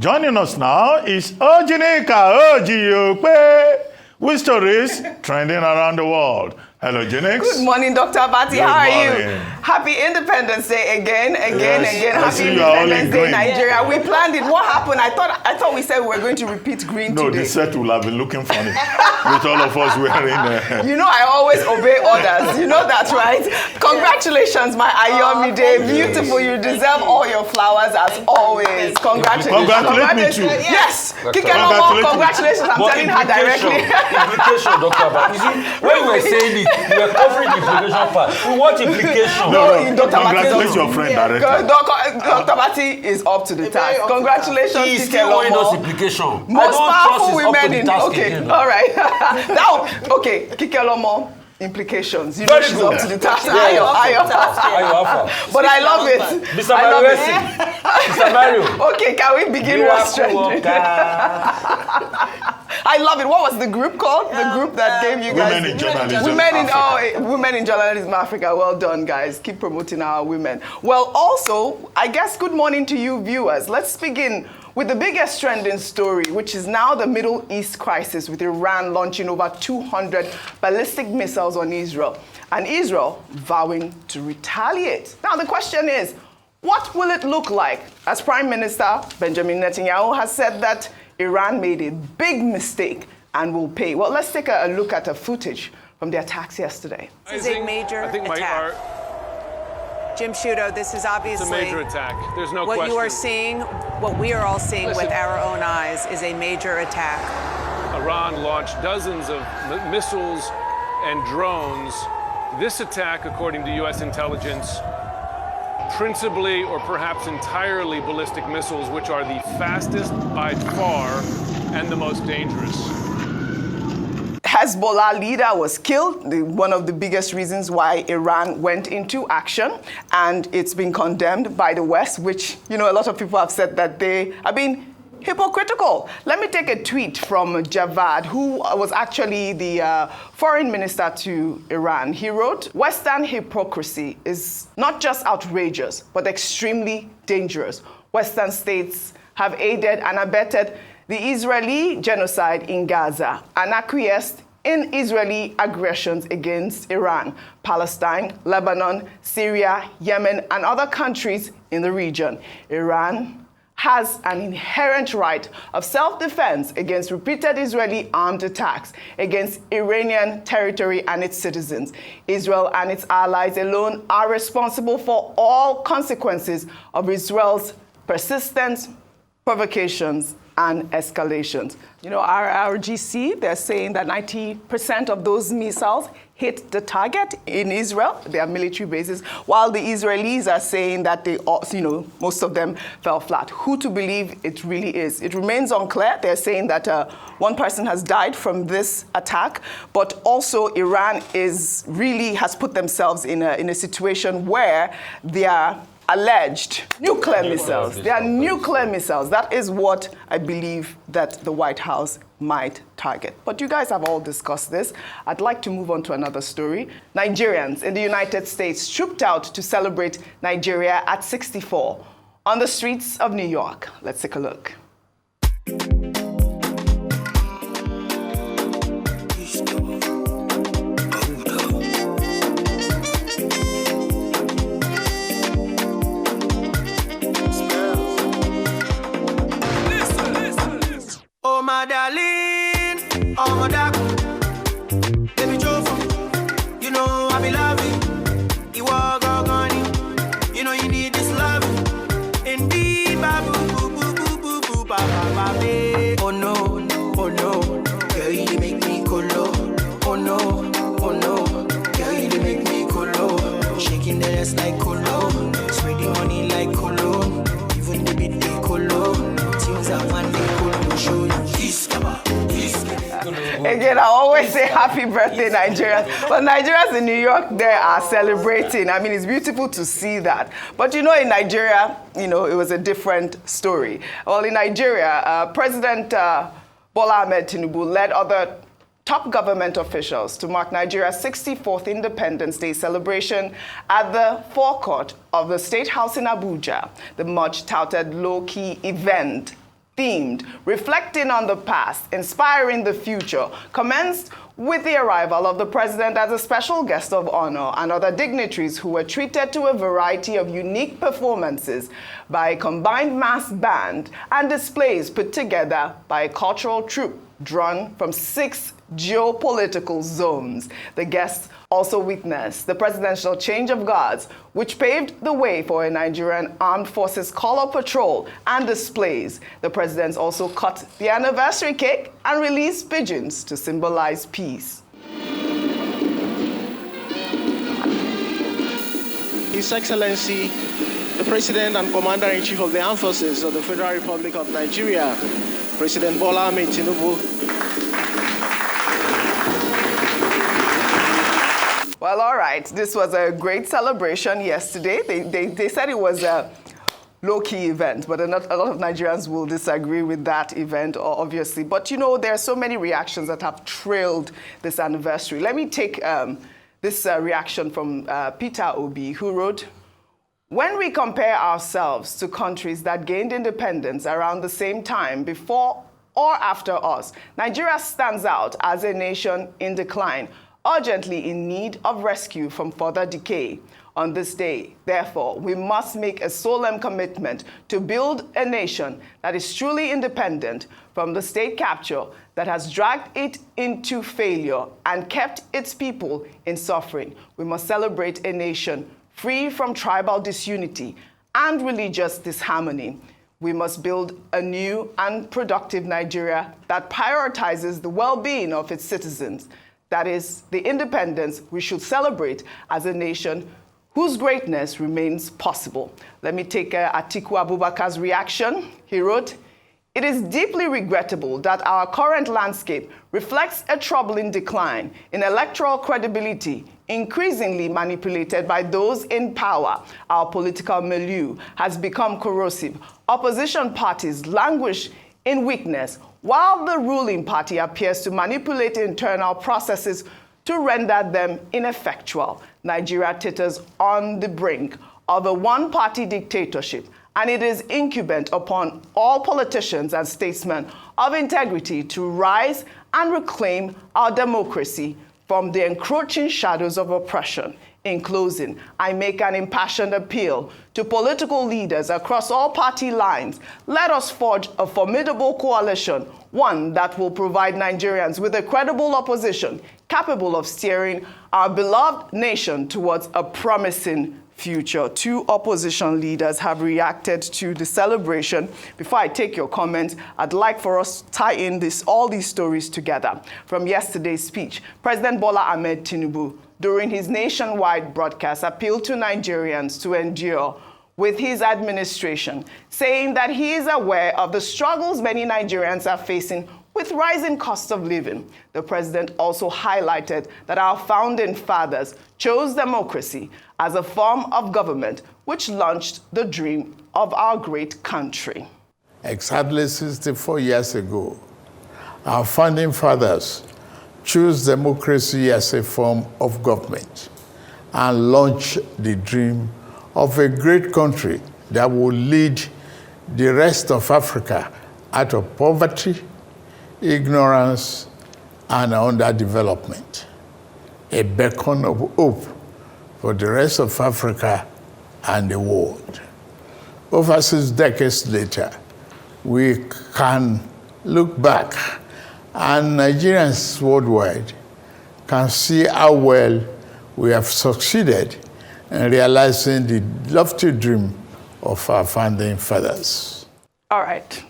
Joining us now is OjyOkpe, with stories trending around the world. Hello, Jenix. Good morning, Dr. Bati. How are you? Happy Independence Day again. Happy Independence Day, Nigeria. Yes. We planned it. What happened? I thought we said we were going to repeat green today. No, the set will have been looking funny with all of us wearing. You know, I always obey orders. You know that, right? Congratulations, my Ayomi Day. Beautiful. You deserve all your flowers as always. Congratulations. Congratulate me too. Yes. Congratulations. I'm telling her directly. Implication, Dr. Bati. When we were saying it, we are covering the implication part. We want implication. No, congratulate your friend directly. Dr. Bati is up to the task. Congratulations, He's still owing us implication. Most powerful women in. Okay, again, all right. Okay, Kikelomo. Implications. You know Very she's good. up to the task. Ayo. But I love it. Mr. Mario. Mr. Mario. Okay, can we begin what's trending? I love it. What was the group called? The group that gave you guys... Women in Journalism Women in Journalism Africa. Well done, guys. Keep promoting our women. Well, also, I guess good morning to you viewers. Let's begin with the biggest trending story, which is now the Middle East crisis, with Iran launching over 200 ballistic missiles on Israel, and Israel vowing to retaliate. Now, the question is, what will it look like? As Prime Minister Benjamin Netanyahu has said that Iran made a big mistake and will pay. Well, let's take a look at the footage from the attacks yesterday. This is a major attack. Jim Sciutto, this is obviously a major attack. There's no what question. You are seeing, what we are all seeing with our own eyes, is a major attack. Iran launched dozens of missiles and drones. This attack, according to U.S. intelligence, principally or perhaps entirely ballistic missiles, which are the fastest by far and the most dangerous. Hezbollah leader was killed, one of the biggest reasons why Iran went into action, and it's been condemned by the West, which, you know, a lot of people have said that they have been hypocritical. Let me take a tweet from Javad, who was actually the foreign minister to Iran. He wrote, "Western hypocrisy is not just outrageous, but extremely dangerous. Western states have aided and abetted the Israeli genocide in Gaza and acquiesced in Israeli aggressions against Iran, Palestine, Lebanon, Syria, Yemen, and other countries in the region. Iran has an inherent right of self-defense against repeated Israeli armed attacks against Iranian territory and its citizens. Israel and its allies alone are responsible for all consequences of Israel's persistent provocations and escalations." You know, our GC, they're saying that 90% of those missiles hit the target in Israel, their military bases, while the Israelis are saying that they, you know, most of them fell flat. Who to believe it really is? It remains unclear. They're saying that one person has died from this attack, but also Iran has put themselves in a situation where they are alleged nuclear missiles. They are nuclear missiles. That is what I believe that the White House might target. But you guys have all discussed this. I'd like to move on to another story. Nigerians in the United States trooped out to celebrate Nigeria at 64 on the streets of New York. Let's take a look. Oh my darling, oh my darling, baby Jofa, you know I be loving you, are gone, you know you need this love, indeed, babu, boo, boo, boo, boo, boo, ba, ba, ba, ba. Oh no, girl you make me colo, oh no, girl you make me colo, shaking the ass like colo, spreading money like colo, even the bit they colo, things are one day colo, show you. Again, I always say happy birthday, Nigerians. But Nigerians in New York, they are celebrating. I mean, it's beautiful to see that. But you know, in Nigeria, you know, it was a different story. Well, in Nigeria, President Bola Ahmed Tinubu led other top government officials to mark Nigeria's 64th Independence Day celebration at the Forecourt of the State House in Abuja, the much-touted low-key event themed Reflecting on the Past, Inspiring the Future, commenced with the arrival of the president as a special guest of honor and other dignitaries who were treated to a variety of unique performances by a combined mass band and displays put together by a cultural troupe drawn from 6 geopolitical zones. The guests also witnessed the presidential change of guards, which paved the way for a Nigerian Armed Forces color patrol and displays. The presidents also cut the anniversary cake and released pigeons to symbolize peace. His Excellency, the President and Commander-in-Chief of the Armed Forces of the Federal Republic of Nigeria, President Bola Ahmed Tinubu. Well, all right. This was a great celebration yesterday. They said it was a low-key event, but a lot of Nigerians will disagree with that event, obviously. But, you know, there are so many reactions that have trailed this anniversary. Let me take this reaction from Peter Obi, who wrote, "When we compare ourselves to countries that gained independence around the same time before or after us, Nigeria stands out as a nation in decline, urgently in need of rescue from further decay. On this day, therefore, we must make a solemn commitment to build a nation that is truly independent from the state capture that has dragged it into failure and kept its people in suffering. We must celebrate a nation free from tribal disunity and religious disharmony. We must build a new and productive Nigeria that prioritizes the well-being of its citizens. That is the independence we should celebrate as a nation whose greatness remains possible." Let me take Atiku Abubakar's reaction. He wrote, "It is deeply regrettable that our current landscape reflects a troubling decline in electoral credibility, increasingly manipulated by those in power. Our political milieu has become corrosive. Opposition parties languish in weakness, while the ruling party appears to manipulate internal processes to render them ineffectual. Nigeria teeters on the brink of a one-party dictatorship, and it is incumbent upon all politicians and statesmen of integrity to rise and reclaim our democracy from the encroaching shadows of oppression. In closing, I make an impassioned appeal to political leaders across all party lines. Let us forge a formidable coalition, one that will provide Nigerians with a credible opposition capable of steering our beloved nation towards a promising future." 2 opposition leaders have reacted to the celebration. Before I take your comments, I'd like for us to tie in all these stories together. From yesterday's speech, President Bola Ahmed Tinubu, during his nationwide broadcast, appealed to Nigerians to endure with his administration, saying that he is aware of the struggles many Nigerians are facing with rising cost of living. The president also highlighted that our founding fathers chose democracy as a form of government which launched the dream of our great country. Exactly 64 years ago, our founding fathers chose democracy as a form of government and launched the dream of a great country that will lead the rest of Africa out of poverty, ignorance, and underdevelopment. A beacon of hope for the rest of Africa and the world. Over 6 decades later, we can look back and Nigerians worldwide can see how well we have succeeded in realizing the lofty dream of our founding fathers. All right.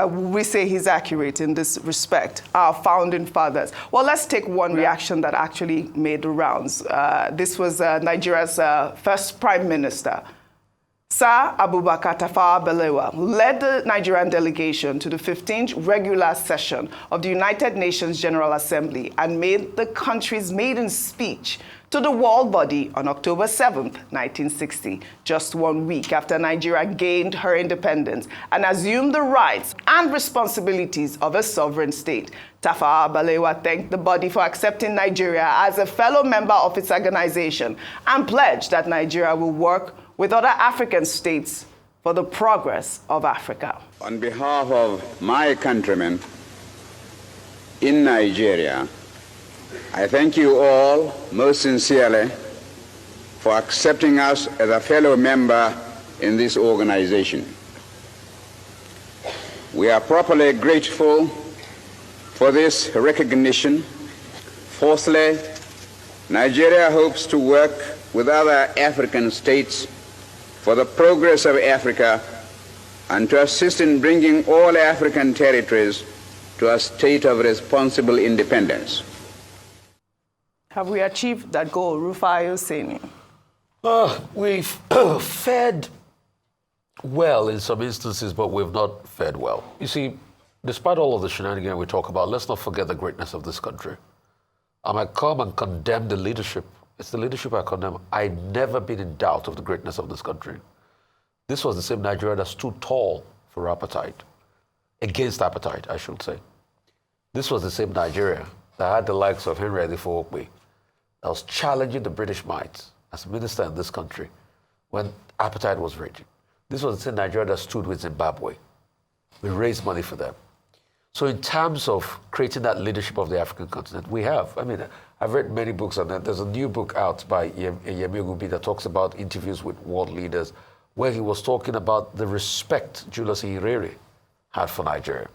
We say he's accurate in this respect, our founding fathers. Well, let's take one reaction that actually made the rounds. This was Nigeria's first prime minister, Sir Abubakar Tafawa Balewa, who led the Nigerian delegation to the 15th regular session of the United Nations General Assembly and made the country's maiden speech to the world body on October 7th, 1960, just 1 week after Nigeria gained her independence and assumed the rights and responsibilities of a sovereign state. Tafawa Balewa thanked the body for accepting Nigeria as a fellow member of its organization and pledged that Nigeria will work with other African states for the progress of Africa. On behalf of my countrymen in Nigeria, I thank you all most sincerely for accepting us as a fellow member in this organization. We are properly grateful for this recognition. Fourthly, Nigeria hopes to work with other African states for the progress of Africa and to assist in bringing all African territories to a state of responsible independence. Have we achieved that goal, Rufai Oseni? We've fared well in some instances, but we've not fared well. You see, despite all of the shenanigans we talk about, let's not forget the greatness of this country. I might come and condemn the leadership. It's the leadership I condemn. I've never been in doubt of the greatness of this country. This was the same Nigeria that stood tall for apartheid, against apartheid, I should say. This was the same Nigeria that had the likes of Henry Forecourt, that was challenging the British might as minister in this country when apartheid was raging. This was the same Nigeria that stood with Zimbabwe. We raised money for them. So in terms of creating that leadership of the African continent, we have. I mean, I've read many books on that. There's a new book out by Yemi Ogunbi that talks about interviews with world leaders, where he was talking about the respect Julius Nyerere had for Nigeria.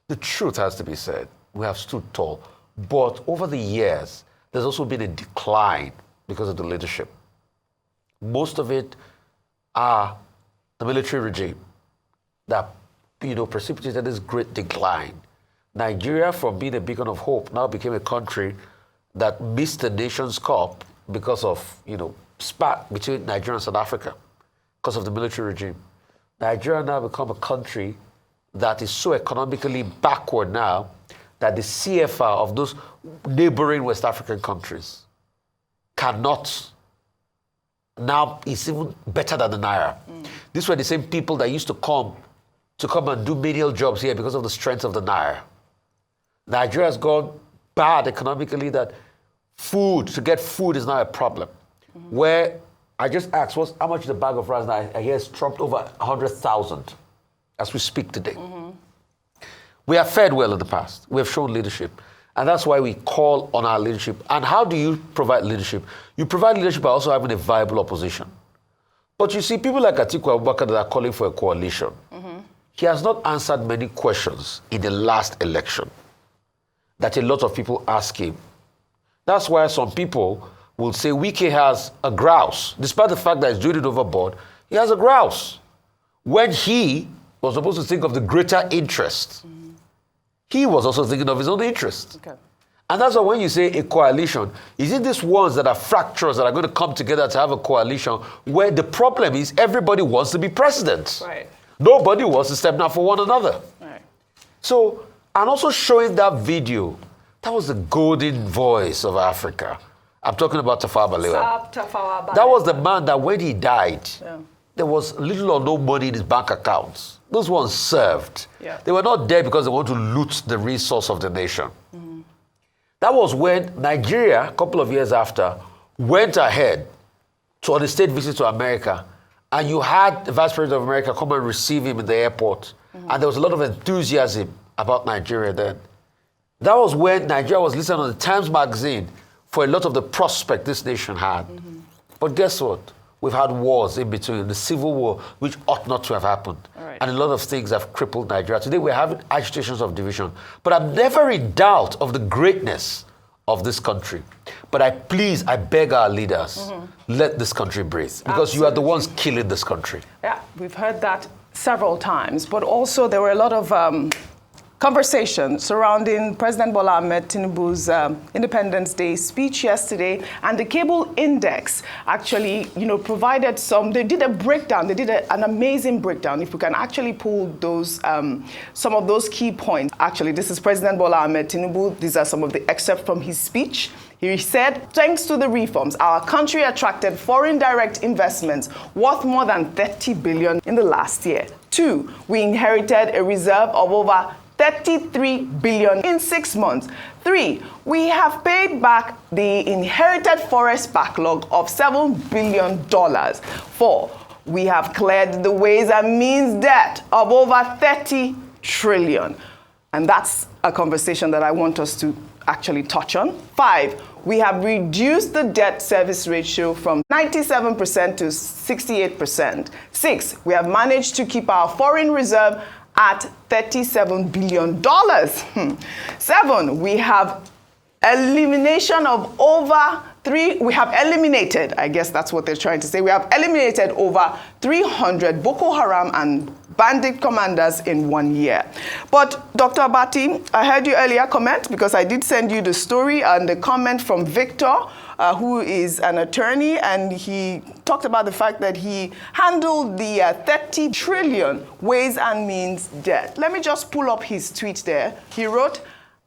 The truth has to be said. We have stood tall. But over the years, there's also been a decline because of the leadership. Most of it are the military regime that precipitated this great decline. Nigeria, from being a beacon of hope, now became a country that missed the Nations Cup because of, spat between Nigeria and South Africa because of the military regime. Nigeria now become a country that is so economically backward now that the CFR of those neighboring West African countries cannot. Now it's even better than the Naira. These were the same people that used to come and do menial jobs here because of the strength of the Naira. Nigeria has gone bad economically that to get food is now a problem. Where I just asked, how much is the bag of rice now? I hear it's trumped over 100,000 as we speak today. We have fared well in the past. We have shown leadership. And that's why we call on our leadership. And how do you provide leadership? You provide leadership by also having a viable opposition. But you see, people like Atiku Abubakar that are calling for a coalition, he has not answered many questions in the last election that a lot of people ask him. That's why some people will say Wike has a grouse. Despite the fact that he's doing it overboard, he has a grouse. When he was supposed to think of the greater interest, he was also thinking of his own interest. Okay. And that's why when you say a coalition, is it these ones that are fractures that are going to come together to have a coalition where the problem is everybody wants to be president? Right. Nobody wants to step down for one another. Right. So, and also showing that video, that was the golden voice of Africa. I'm talking about Tafawa Balewa. That was the man that when he died, there was little or no money in his bank accounts. Those ones served. Yeah. They were not there because they want to loot the resource of the nation. That was when Nigeria, a couple of years after, went ahead on a state visit to America, and you had the Vice President of America come and receive him in the airport, and there was a lot of enthusiasm about Nigeria then. That was when Nigeria was listed on the Times magazine for a lot of the prospect this nation had. But guess what? We've had wars in between, the civil war, which ought not to have happened. Right. And a lot of things have crippled Nigeria. Today we're having agitations of division. But I'm never in doubt of the greatness of this country. But I beg our leaders, let this country breathe. Because you are the ones killing this country. Yeah, we've heard that several times. But also there were a lot of conversation surrounding President Bola Ahmed Tinubu's Independence Day speech yesterday, and the Cable Index actually, provided they did a breakdown. They did an amazing breakdown. If we can actually pull those, some of those key points. Actually, this is President Bola Ahmed Tinubu. These are some of the excerpts from his speech. He said, thanks to the reforms, our country attracted foreign direct investments worth more than 30 billion in the last year. 2, we inherited a reserve of over 33 billion in 6 months. 3, we have paid back the inherited forest backlog of $7 billion. 4, we have cleared the Ways and Means debt of over 30 trillion. And that's a conversation that I want us to actually touch on. 5, we have reduced the debt service ratio from 97% to 68%. 6, we have managed to keep our foreign reserve at $37 billion. 7, we have eliminated, I guess that's what they're trying to say, we have eliminated over 300 Boko Haram and bandit commanders in 1 year. But Dr. Abati, I heard you earlier comment, because I did send you the story and the comment from Victor, who is an attorney, and he talked about the fact that he handled the 30 trillion Ways and Means debt. Let me just pull up his tweet there. He wrote,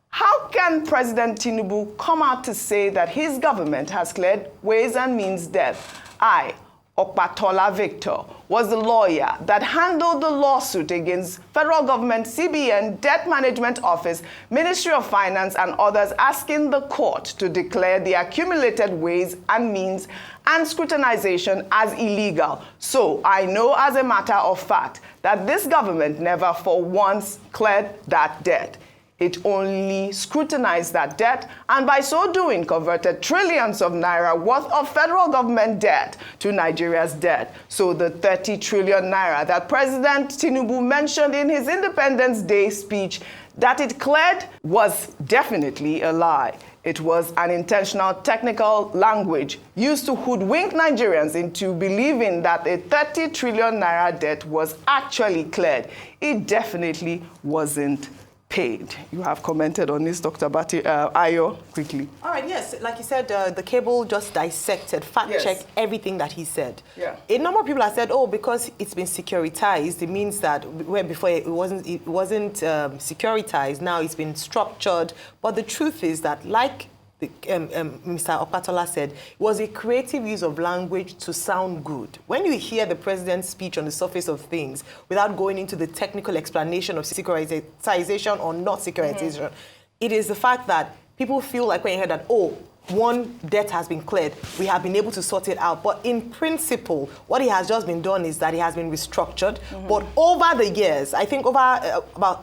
"How can President Tinubu come out to say that his government has cleared Ways and Means debt? I, Okpatola Victor, was the lawyer that handled the lawsuit against federal government, CBN, Debt Management Office, Ministry of Finance, and others, asking the court to declare the accumulated Ways and Means and scrutinization as illegal. So I know as a matter of fact that this government never for once cleared that debt. It only scrutinized that debt, and by so doing converted trillions of naira worth of federal government debt to Nigeria's debt. So the 30 trillion naira that President Tinubu mentioned in his Independence Day speech that it cleared was definitely a lie. It was an intentional technical language used to hoodwink Nigerians into believing that a 30 trillion naira debt was actually cleared. It definitely wasn't paid." You have commented on this, Dr. Bati. Ayo, quickly. All right, yes. Like you said, the cable just dissected, fact-checked everything that he said. Yeah. A number of people have said, oh, because it's been securitized, it means that where before it wasn't securitized, now it's been structured. But the truth is that, like Mr. Okpatola said, it was a creative use of language to sound good. When you hear the president's speech on the surface of things, without going into the technical explanation of securitization or not securitization, it is the fact that people feel like when you hear that, oh, one debt has been cleared, we have been able to sort it out. But in principle, what he has just been done is that he has been restructured. But over the years, I think about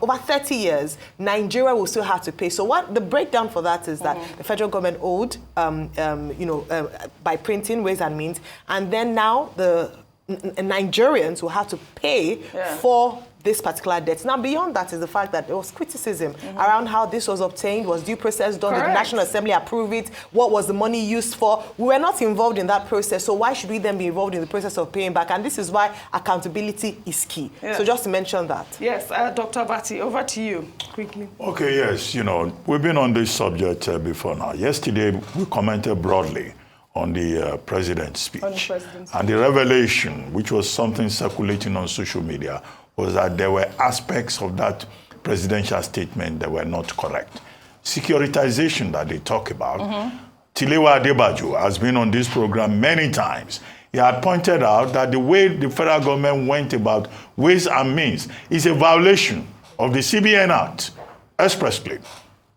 over 30 years, Nigeria will still have to pay. So what the breakdown for that is that the federal government owed, by printing Ways and Means, and then now the Nigerians will have to pay for this particular debt. Now, beyond that is the fact that there was criticism around how this was obtained, was due process done, did the National Assembly approve it, what was the money used for? We were not involved in that process, so why should we then be involved in the process of paying back? And this is why accountability is key. So just to mention that. Yes, Dr. Bati, over to you, quickly. Okay, yes, we've been on this subject before now. Yesterday, we commented broadly on the president's speech. And the revelation, which was something circulating on social media, was that there were aspects of that presidential statement that were not correct. Securitization that they talk about, Tilewa Adebajo has been on this program many times. He had pointed out that the way the federal government went about Ways and Means is a violation of the CBN Act, expressly,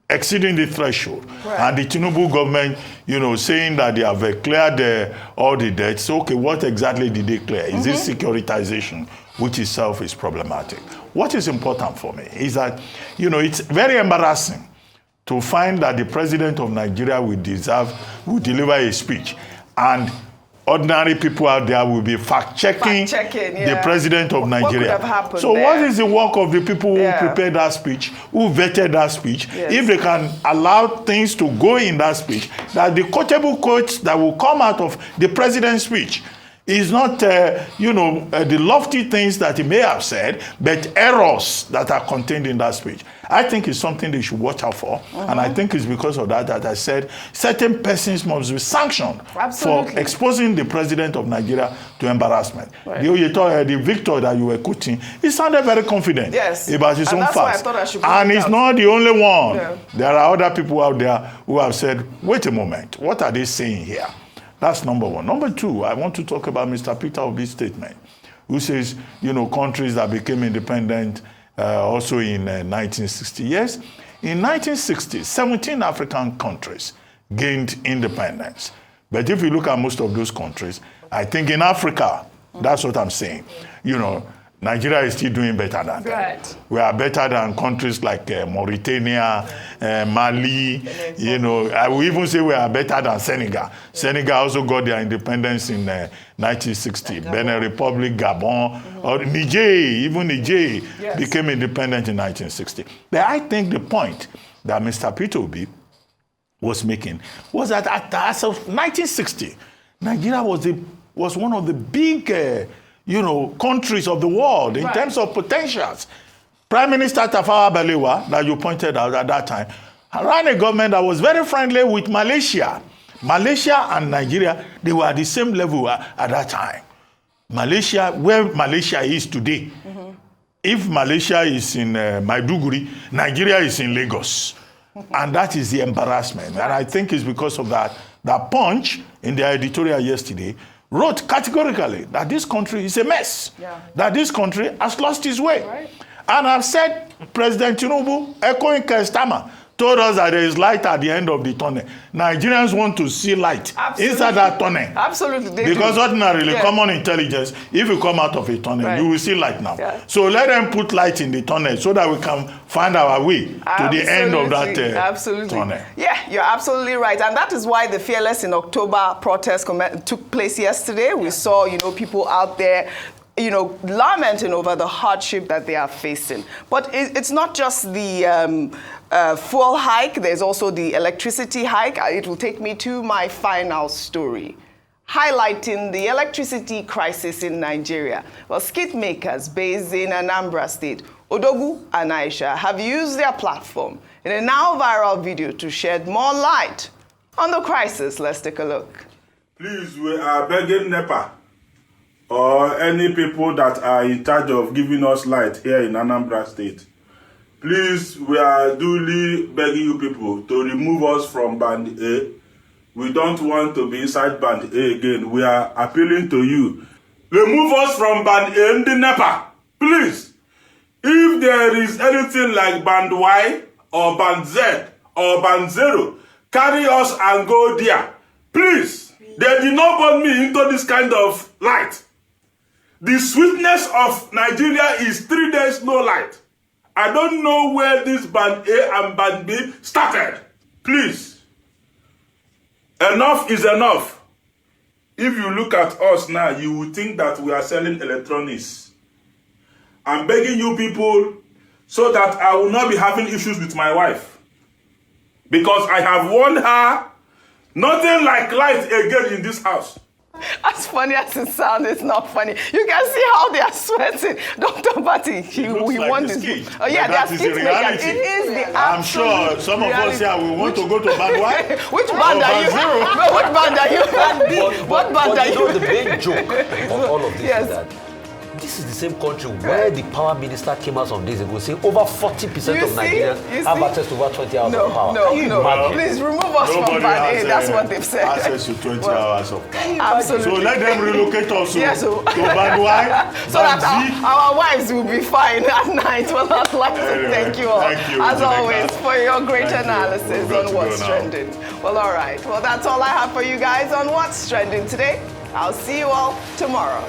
exceeding the threshold. And the Tinubu government, saying that they have cleared all the debts. Okay, what exactly did they clear? Is this securitization, which itself is problematic? What is important for me is that, it's very embarrassing to find that the president of Nigeria will deliver a speech, and ordinary people out there will be fact-checking the president of Nigeria. What could have happened so there? What is the work of the people who prepared that speech, who vetted that speech, if they can allow things to go in that speech, that the quotable quotes that will come out of the president's speech is not, the lofty things that he may have said, but errors that are contained in that speech. I think it's something they should watch out for. And I think it's because of that I said certain persons must be sanctioned for exposing the president of Nigeria to embarrassment. The Victor that you were quoting, he sounded very confident about his own facts. And he's not the only one. There are other people out there who have said, wait a moment, what are they saying here? That's number one. Number two, I want to talk about Mr. Peter Obi's statement, who says, countries that became independent also in 1960. Yes, in 1960, 17 African countries gained independence. But if you look at most of those countries, I think in Africa, That's what I'm saying. You know, Nigeria is still doing better than them. We are better than countries like Mauritania, Mali. You know, I will even say we are better than Senegal. Senegal also got their independence in 1960. Benin Republic, Gabon, or Niger, even Niger became independent in 1960. But I think the point that Mr. Peter Obi was making was that as of 1960, Nigeria was one of the big countries of the world in terms of potentials. Prime Minister Tafawa Balewa, that you pointed out at that time, ran a government that was very friendly with Malaysia. Malaysia and Nigeria, they were at the same level at that time. Malaysia, where Malaysia is today, if Malaysia is in Maiduguri, Nigeria is in Lagos. And that is the embarrassment. And I think it's because of that Punch, in their editorial yesterday, wrote categorically that this country is a mess, that this country has lost its way. And I've said President Tinubu, echoing Kestama, told us that there is light at the end of the tunnel. Nigerians want to see light inside that tunnel. Absolutely. Because ordinarily, common intelligence, if you come out of a tunnel, you will see light now. So let them put light in the tunnel so that we can find our way to the end of that tunnel. Yeah, you're absolutely right. And that is why the Fearless in October protest took place yesterday. We saw, people out there lamenting over the hardship that they are facing. But it's not just the fuel hike, there's also the electricity hike. It will take me to my final story, highlighting the electricity crisis in Nigeria. Well, skit makers based in Anambra State, Odogwu and Aisha, have used their platform in a now viral video to shed more light on the crisis. Let's take a look. Please, we are begging NEPA or any people that are in charge of giving us light here in Anambra State. Please, we are duly begging you people to remove us from Band A. We don't want to be inside Band A again. We are appealing to you. Remove us from Band A in the NEPA. Please. If there is anything like Band Y or Band Z or Band 0, carry us and go there. Please. They did not put me into this kind of light. The sweetness of Nigeria is 3 days no light. I don't know where this Band A and Band B started. Please. Enough is enough. If you look at us now, you will think that we are selling electronics. I'm begging you people so that I will not be having issues with my wife. Because I have warned her, nothing like light again in this house. As funny as it sounds, it's not funny. You can see how they are sweating. Dr. Bati, we like want this. Oh yeah, they are skit makers. It is the I'm sure some of us here will want to go to Band Y. Which band are you? What band are you? Band B. What band are you? The main joke of all of this is that this is the same country where the power minister came out some days ago saying over 40% of Nigerians have access to over 20 hours of power. No. Please remove us from Band A. That's what they've said. Access to 20 hours of power. Absolutely. So let them relocate us to Band Y, so that our wives will be fine at night. Well, I'd like to thank you all, as always, for your great analysis on what's trending. Well, all right. Well, that's all I have for you guys on what's trending today. I'll see you all tomorrow.